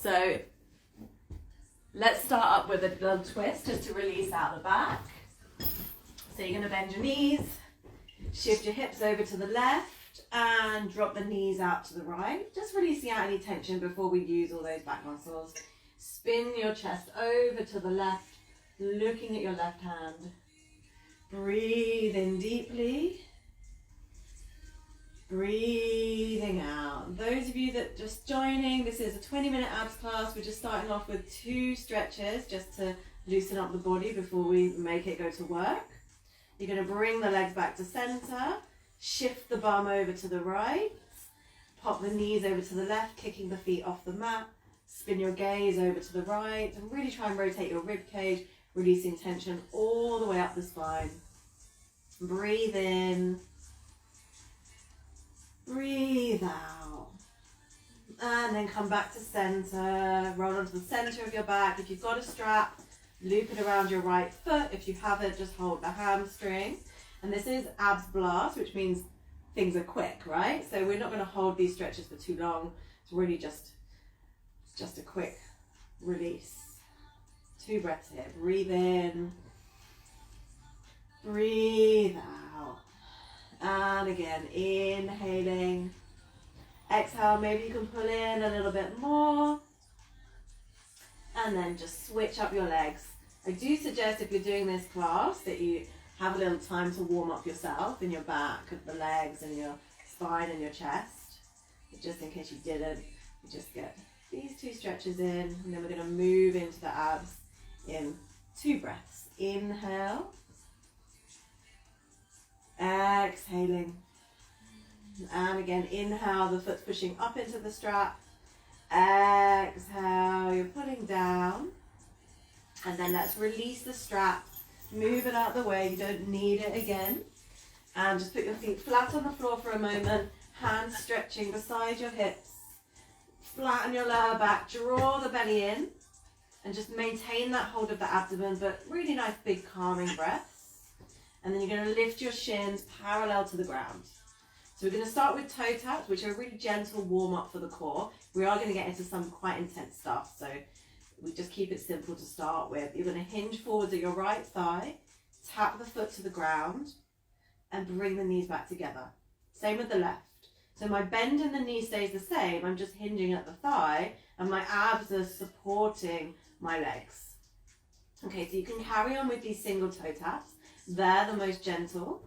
So let's start up with a little twist just to release out the back. So you're going to bend your knees, shift your hips over to the left and drop the knees out to the right. Just releasing out any tension before we use all those back muscles. Spin your chest over to the left, looking at your left hand. Breathe in deeply. Breathing out. Those of you that just joining, this is a 20-minute abs class. We're just starting off with 2 stretches just to loosen up the body before we make it go to work. You're going to bring the legs back to center, shift the bum over to the right, pop the knees over to the left, kicking the feet off the mat, spin your gaze over to the right, and really try and rotate your rib cage, releasing tension all the way up the spine. Breathe in. Breathe out. And then come back to center. Roll onto the center of your back. If you've got a strap, loop it around your right foot. If you haven't, just hold the hamstring. And this is abs blast, which means things are quick, right? So we're not going to hold these stretches for too long. It's really just a quick release. 2 breaths here. Breathe in. Breathe out. And again, inhaling. Exhale, maybe you can pull in a little bit more. And then just switch up your legs. I do suggest if you're doing this class that you have a little time to warm up yourself in your back, the legs and your spine and your chest. But just in case you didn't, you just get these 2 stretches in, and then we're going to move into the abs in 2 breaths. Inhale. Exhaling. And again, inhale, the foot's pushing up into the strap. Exhale, you're pulling down. And then let's release the strap. Move it out the way, you don't need it again. And just put your feet flat on the floor for a moment. Hands stretching beside your hips. Flatten your lower back, draw the belly in. And just maintain that hold of the abdomen, but really nice big calming breaths. And then you're going to lift your shins parallel to the ground. So we're going to start with toe taps, which are a really gentle warm up for the core. We are going to get into some quite intense stuff, so we just keep it simple to start with. You're going to hinge forwards at your right thigh, tap the foot to the ground, and bring the knees back together. Same with the left. So my bend in the knee stays the same. I'm just hinging at the thigh, and my abs are supporting my legs. Okay, so you can carry on with these single toe taps. They're the most gentle.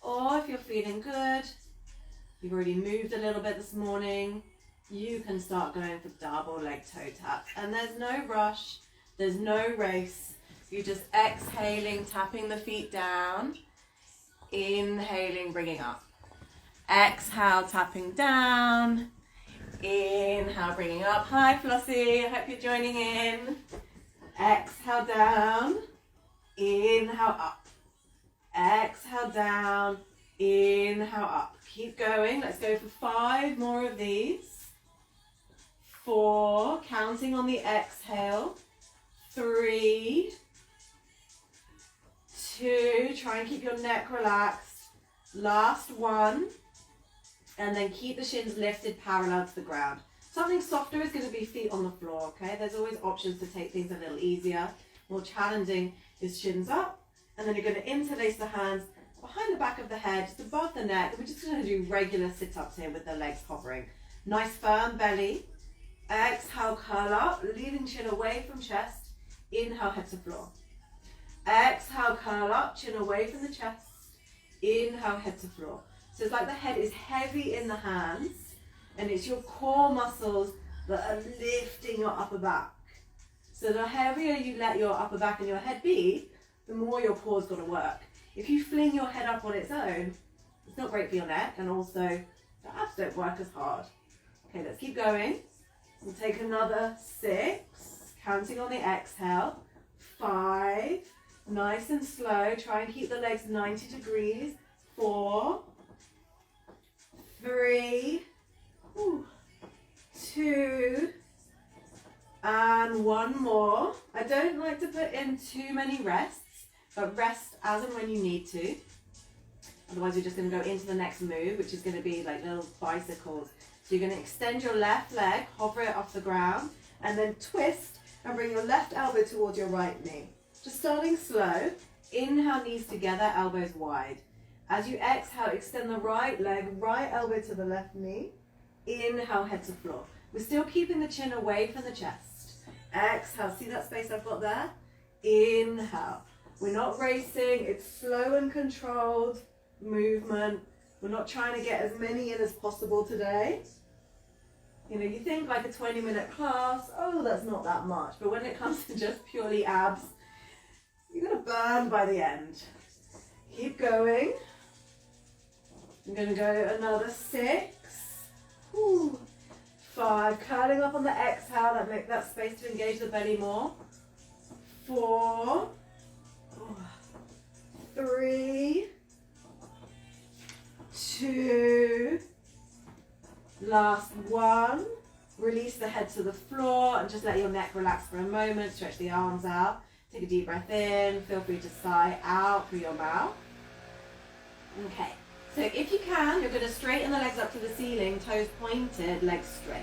Or if you're feeling good, you've already moved a little bit this morning, you can start going for double leg toe taps. And there's no rush, there's no race. You're just exhaling, tapping the feet down. Inhaling, bringing up. Exhale, tapping down. Inhale, bringing up. Hi, Flossie. I hope you're joining in. Exhale, down. Inhale, up. Exhale, down. Inhale, up. Keep going. Let's go for 5 more of these. 4. Counting on the exhale. 3. 2. Try and keep your neck relaxed. Last 1. And then keep the shins lifted parallel to the ground. Something softer is going to be feet on the floor, okay? There's always options to take things a little easier. More challenging is shins up. And then you're going to interlace the hands behind the back of the head, just above the neck. We're just going to do regular sit-ups here with the legs hovering. Nice firm belly. Exhale, curl up, leaving chin away from chest. Inhale, head to floor. Exhale, curl up, chin away from the chest. Inhale, head to floor. So it's like the head is heavy in the hands, and it's your core muscles that are lifting your upper back. So the heavier you let your upper back and your head be, the more your core's got to work. If you fling your head up on its own, it's not great for your neck, and also the abs don't work as hard. Okay, let's keep going. We'll take another 6, counting on the exhale. 5, nice and slow. Try and keep the legs 90 degrees. 4, 3, 2, and 1 more. I don't like to put in too many rests, but rest as and when you need to. Otherwise, you're just going to go into the next move, which is going to be like little bicycles. So you're going to extend your left leg, hover it off the ground, and then twist and bring your left elbow towards your right knee. Just starting slow. Inhale, knees together, elbows wide. As you exhale, extend the right leg, right elbow to the left knee. Inhale, head to floor. We're still keeping the chin away from the chest. Exhale, see that space I've got there? Inhale. We're not racing, it's slow and controlled movement. We're not trying to get as many in as possible today. You know, you think like a 20-minute class, oh, that's not that much. But when it comes to just purely abs, you're going to burn by the end. Keep going. I'm going to go another 6. Ooh. 5. Curling up on the exhale, that make that space to engage the belly more. 4. 3. 2. Last 1. Release the head to the floor and just let your neck relax for a moment. Stretch the arms out. Take a deep breath in. Feel free to sigh out through your mouth. Okay. So if you can, you're going to straighten the legs up to the ceiling, toes pointed, legs straight.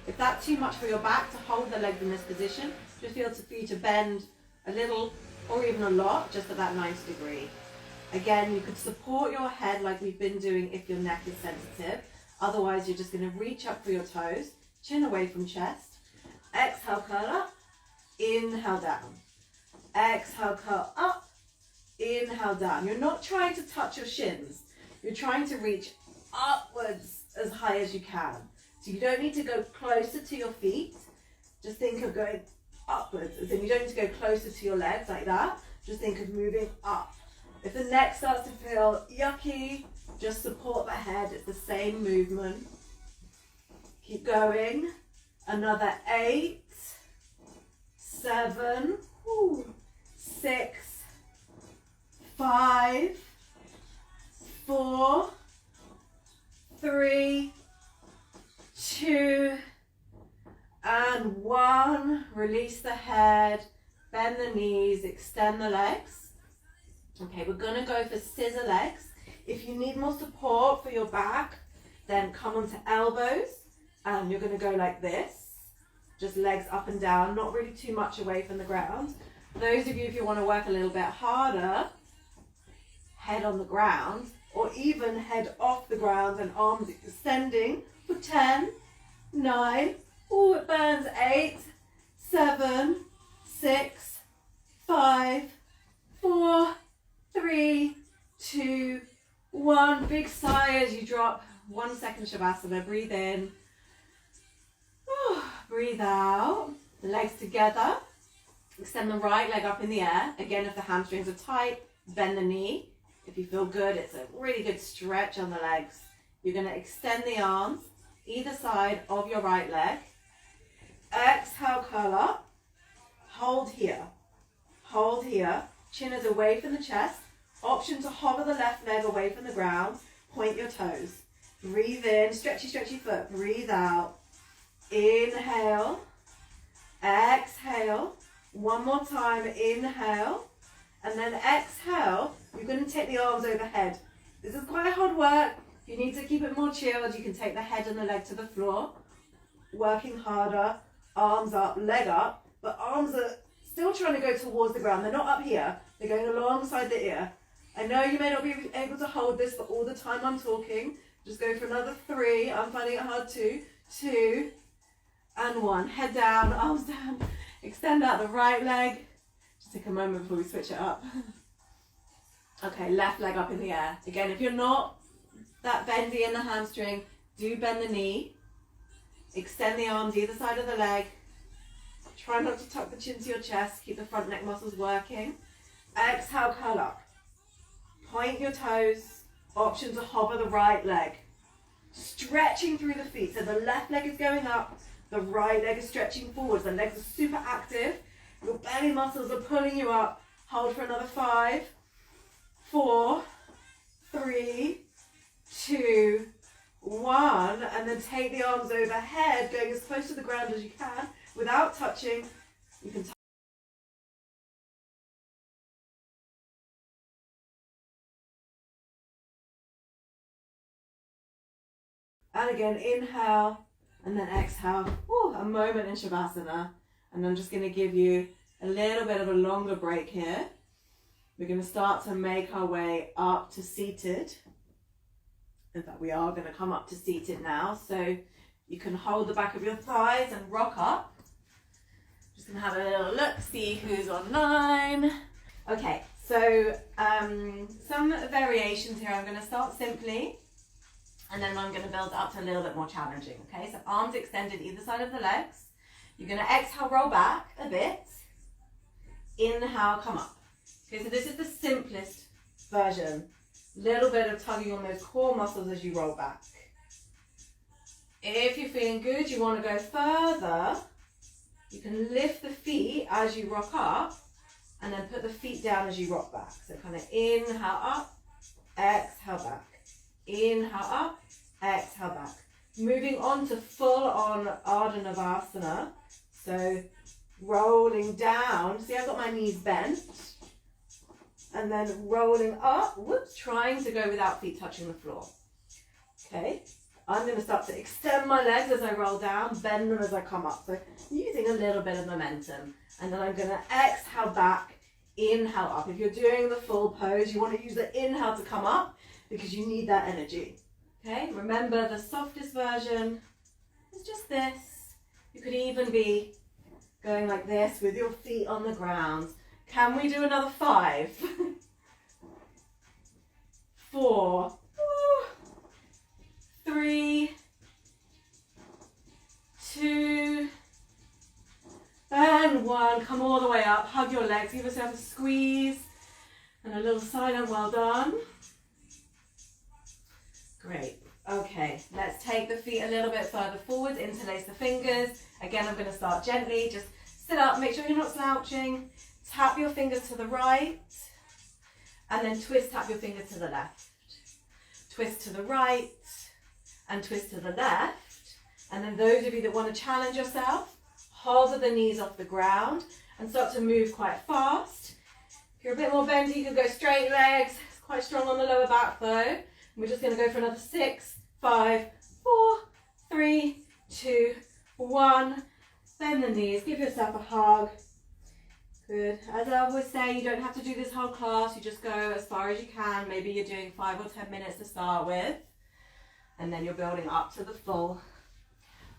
If that's too much for your back to hold the legs in this position, just feel for you to bend a little or even a lot, just at that 90 degree. Again, you could support your head like we've been doing if your neck is sensitive. Otherwise, you're just going to reach up for your toes, chin away from chest. Exhale, curl up. Inhale, down. Exhale, curl up. Inhale, down. You're not trying to touch your shins. You're trying to reach upwards as high as you can. So you don't need to go closer to your feet. Just think of going upwards. As in you don't need to go closer to your legs like that. Just think of moving up. If the neck starts to feel yucky, just support the head. It's the same movement. Keep going. Another 8, 7, 6, 5, 4, 3, 2, and 1. Release the head, bend the knees, extend the legs. Okay, we're going to go for scissor legs. If you need more support for your back, then come onto elbows, and you're going to go like this. Just legs up and down, not really too much away from the ground. Those of you, if you want to work a little bit harder, head on the ground, or even head off the ground and arms extending for 10, 9, it burns, 8, 7, 6, 5, 4, 3, 2, 1. Big sigh as you drop. 1 second Shavasana. Breathe in. Breathe out. Legs together. Extend the right leg up in the air. Again, if the hamstrings are tight, bend the knee. If you feel good, it's a really good stretch on the legs. You're going to extend the arms either side of your right leg. Exhale, curl up. Hold here. Hold here. Chin is away from the chest. Option to hover the left leg away from the ground. Point your toes. Breathe in. Stretchy, stretchy foot. Breathe out. Inhale. Exhale. One more time. Inhale. And then exhale. You're going to take the arms overhead. This is quite hard work. You need to keep it more chilled. You can take the head and the leg to the floor. Working harder. Arms up, leg up. But arms are still trying to go towards the ground. They're not up here. They're going alongside the ear. I know you may not be able to hold this for all the time I'm talking. Just go for another 3. I'm finding it hard too. 2 and 1. Head down, arms down. Extend out the right leg. Just take a moment before we switch it up. Okay, left leg up in the air. Again, if you're not that bendy in the hamstring, do bend the knee. Extend the arms either side of the leg. Try not to tuck the chin to your chest. Keep the front neck muscles working. Exhale, curl up. Point your toes. Option to hover the right leg. Stretching through the feet. So the left leg is going up. The right leg is stretching forwards. The legs are super active. Your belly muscles are pulling you up. Hold for another 5, 4, 3, 2, 1. And then take the arms overhead, going as close to the ground as you can without touching. You can and again, inhale And then exhale, a moment in Shavasana. And I'm just going to give you a little bit of a longer break here. We're going to start to make our way up to seated. In fact, we are going to come up to seated now. So you can hold the back of your thighs and rock up. Just going to have a little look, see who's online. Okay, so some variations here. I'm going to start simply. And then I'm going to build up to a little bit more challenging, okay? So arms extended either side of the legs. You're going to exhale, roll back a bit. Inhale, come up. Okay, so this is the simplest version. Little bit of tugging on those core muscles as you roll back. If you're feeling good, you want to go further, you can lift the feet as you rock up and then put the feet down as you rock back. So kind of inhale up, exhale back. Inhale up, exhale back. Moving on to full on Ardha Navasana. So rolling down. See, I've got my knees bent. And then rolling up, trying to go without feet touching the floor. Okay, I'm going to start to extend my legs as I roll down, bend them as I come up. So using a little bit of momentum. And then I'm going to exhale back, inhale up. If you're doing the full pose, you want to use the inhale to come up, because you need that energy. Okay, remember the softest version is just this. You could even be going like this with your feet on the ground. Can we do another 5? 4, 3, 2, and 1. Come all the way up, hug your legs, give yourself a squeeze and a little silent well done. Great. Okay, let's take the feet a little bit further forward, interlace the fingers. Again, I'm going to start gently. Just sit up, make sure you're not slouching. Tap your fingers to the right, and then twist, tap your fingers to the left. Twist to the right, and twist to the left. And then those of you that want to challenge yourself, hover the knees off the ground and start to move quite fast. If you're a bit more bendy, you can go straight legs. It's quite strong on the lower back though. We're just going to go for another 6, 5, 4, 3, 2, 1. Bend the knees, give yourself a hug. Good. As I always say, you don't have to do this whole class. You just go as far as you can. Maybe you're doing 5 or 10 minutes to start with. And then you're building up to the full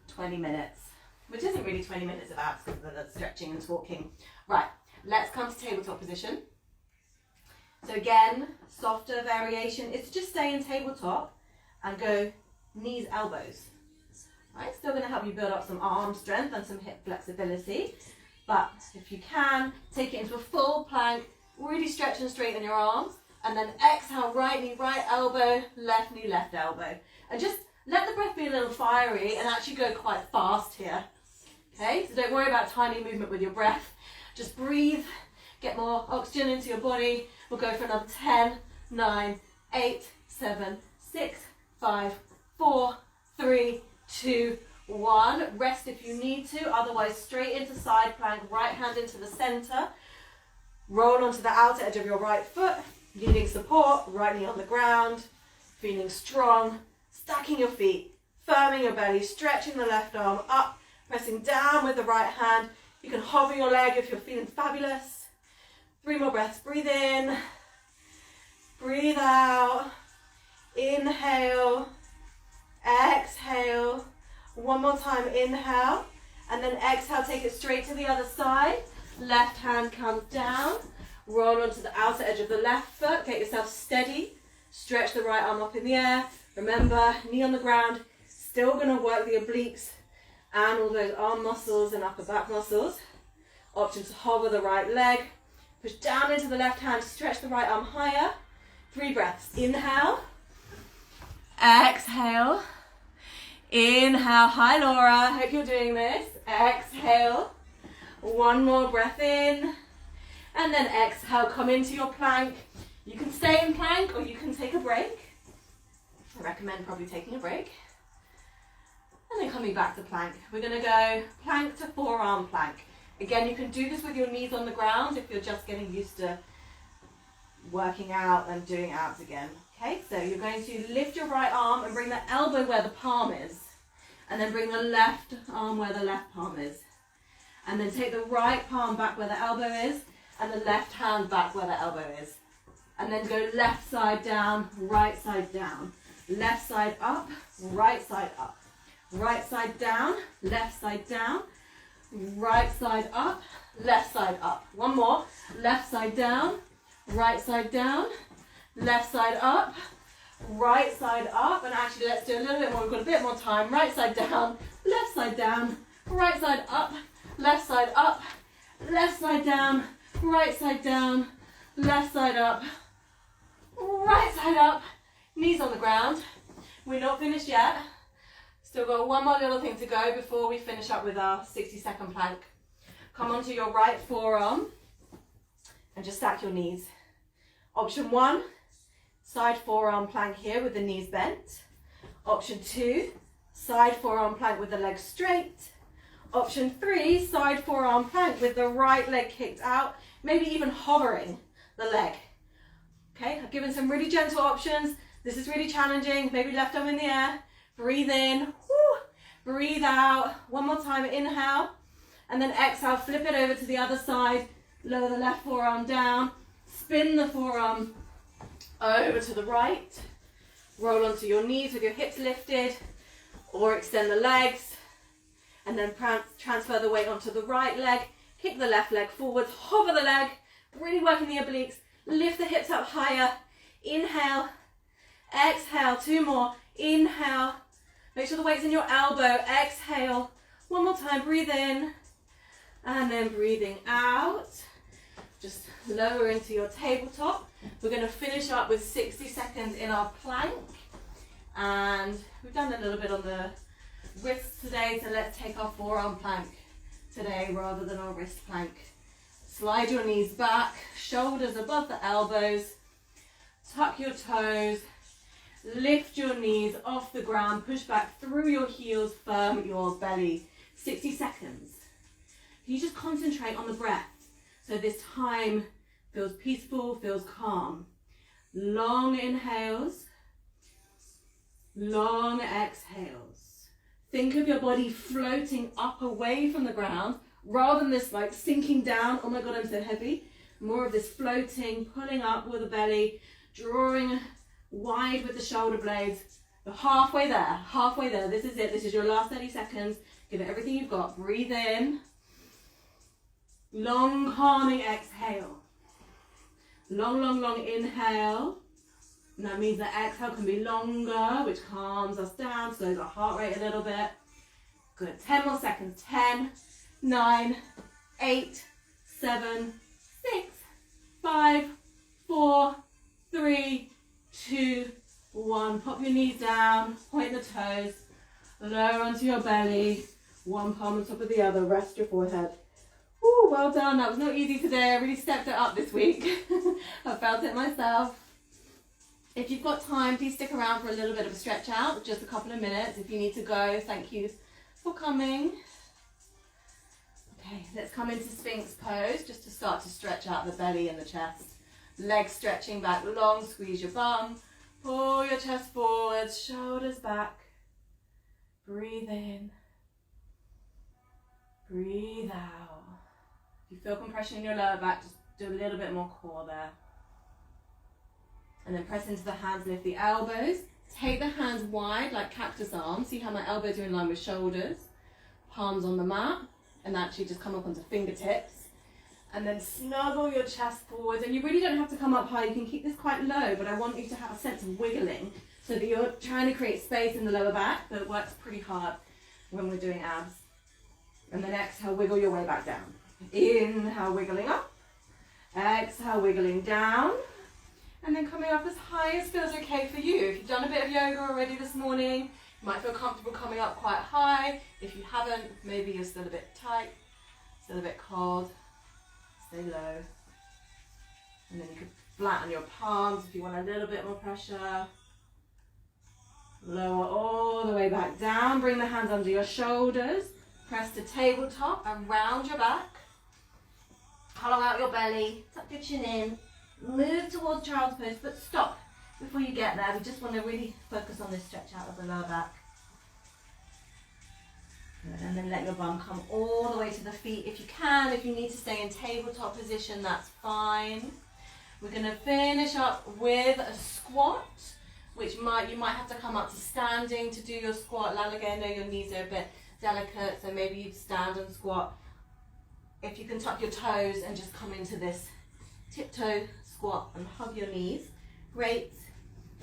20 minutes. Which isn't really 20 minutes of abs because of the stretching and talking. Right, let's come to tabletop position. So again, softer variation is to just stay in tabletop and go knees, elbows. Right, still going to help you build up some arm strength and some hip flexibility. But if you can, take it into a full plank, really stretch and straighten your arms. And then exhale, right knee, right elbow, left knee, left elbow. And just let the breath be a little fiery and actually go quite fast here. Okay, so don't worry about tiny movement with your breath. Just breathe, get more oxygen into your body. We'll go for another 10, 9, 8, 7, 6, 5, 4, 3, 2, 1. Rest if you need to, otherwise straight into side plank, right hand into the center. Roll onto the outer edge of your right foot, needing support, right knee on the ground, feeling strong, stacking your feet, firming your belly, stretching the left arm up, pressing down with the right hand. You can hover your leg if you're feeling fabulous. 3 more breaths. Breathe in, breathe out, inhale, exhale. One more time, inhale, and then exhale, take it straight to the other side. Left hand comes down, roll onto the outer edge of the left foot, get yourself steady, stretch the right arm up in the air. Remember, knee on the ground, still going to work the obliques and all those arm muscles and upper back muscles. Option to hover the right leg. Push down into the left hand, stretch the right arm higher. 3 breaths. Inhale. Exhale. Inhale. Hi, Laura. Hope you're doing this. Exhale. 1 more breath in. And then exhale. Come into your plank. You can stay in plank or you can take a break. I recommend probably taking a break. And then coming back to plank. We're going to go plank to forearm plank. Again, you can do this with your knees on the ground if you're just getting used to working out and doing abs again. Okay, so you're going to lift your right arm and bring the elbow where the palm is. And then bring the left arm where the left palm is. And then take the right palm back where the elbow is, and the left hand back where the elbow is. And then go left side down, right side down. Left side up, right side up. Right side down, left side down. Right side up, left side up. One more. Left side down, right side down. Left side up, right side up. And actually let's do a little bit more. We've got a bit more time. Right side down, right side up. Left side up, left side down, right side down, left side up, right side up, knees on the ground. We're not finished yet. Still got one more little thing to go before we finish up with our 60-second plank. Come onto your right forearm and just stack your knees. Option 1, side forearm plank here with the knees bent. Option 2, side forearm plank with the legs straight. Option 3, side forearm plank with the right leg kicked out, maybe even hovering the leg. Okay, I've given some really gentle options. This is really challenging. Maybe left arm in the air. Breathe in. Woo. Breathe out. One more time. Inhale. And then exhale. Flip it over to the other side. Lower the left forearm down. Spin the forearm over to the right. Roll onto your knees with your hips lifted. Or extend the legs. And then transfer the weight onto the right leg. Kick the left leg forwards. Hover the leg. Really working the obliques. Lift the hips up higher. Inhale. Exhale. 2 more. Inhale. Make sure the weight's in your elbow. Exhale. One more time. Breathe in. And then breathing out. Just lower into your tabletop. We're going to finish up with 60 seconds in our plank. And we've done a little bit on the wrists today, so let's take our forearm plank today rather than our wrist plank. Slide your knees back, shoulders above the elbows, tuck your toes, lift your knees off the ground, push back through your heels, firm your belly. 60 seconds. You just concentrate on the breath. So this time feels peaceful, feels calm. Long inhales, long exhales. Think of your body floating up away from the ground rather than this like sinking down. Oh my God, I'm so heavy. More of this floating, pulling up with the belly, drawing wide with the shoulder blades. You're halfway there, halfway there. This is it. This is your last 30 seconds. Give it everything you've got. Breathe in. Long, calming exhale. Long, long, long inhale. And that means the exhale can be longer, which calms us down, slows our heart rate a little bit. Good. 10 more seconds. 10, 9, 8, 7, 6, 5, 4, 3, 2, 1. Pop your knees down, point the toes, lower onto your belly, one palm on top of the other, rest your forehead. Ooh, well done. That was not easy today. I really stepped it up this week. I felt it myself. If you've got time, please stick around for a little bit of a stretch out, just a couple of minutes. If you need to go, thank you for coming. Okay, let's come into Sphinx Pose just to start to stretch out the belly and the chest. Legs stretching back long, squeeze your bum. Pull your chest forward, shoulders back. Breathe in. Breathe out. If you feel compression in your lower back, just do a little bit more core there. And then press into the hands, lift the elbows. Take the hands wide like cactus arms. See how my elbows are in line with shoulders. Palms on the mat. And actually just come up onto fingertips. And then snuggle your chest forward. And you really don't have to come up high. You can keep this quite low, but I want you to have a sense of wiggling so that you're trying to create space in the lower back, but it works pretty hard when we're doing abs. And then exhale, wiggle your way back down. Inhale, wiggling up. Exhale, wiggling down. And then coming up as high as feels okay for you. If you've done a bit of yoga already this morning, you might feel comfortable coming up quite high. If you haven't, maybe you're still a bit tight, still a bit cold. Stay low. And then you can flatten your palms if you want a little bit more pressure. Lower all the way back down. Bring the hands under your shoulders. Press to tabletop around your back. Hollow out your belly. Tuck your chin in. Move towards child's pose, but stop before you get there. We just want to really focus on this stretch out of the lower back. Good. And then let your bum come all the way to the feet if you can. If you need to stay in tabletop position, that's fine. We're going to finish up with a squat, which you might have to come up to standing to do your squat. Again, I know your knees are a bit delicate, so maybe you'd stand and squat. If you can tuck your toes and just come into this tiptoe squat and hug your knees, great.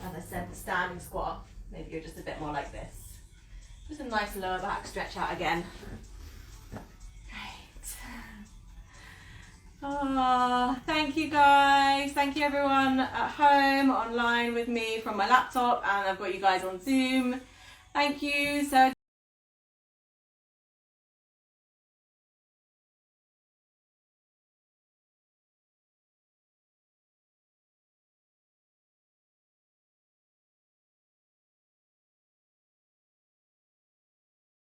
As I said, the standing squat, maybe you're just a bit more like this. Just a nice lower back stretch out again. Great. Oh, thank you guys. Thank you everyone at home, online with me from my laptop, and I've got you guys on Zoom. Thank you. So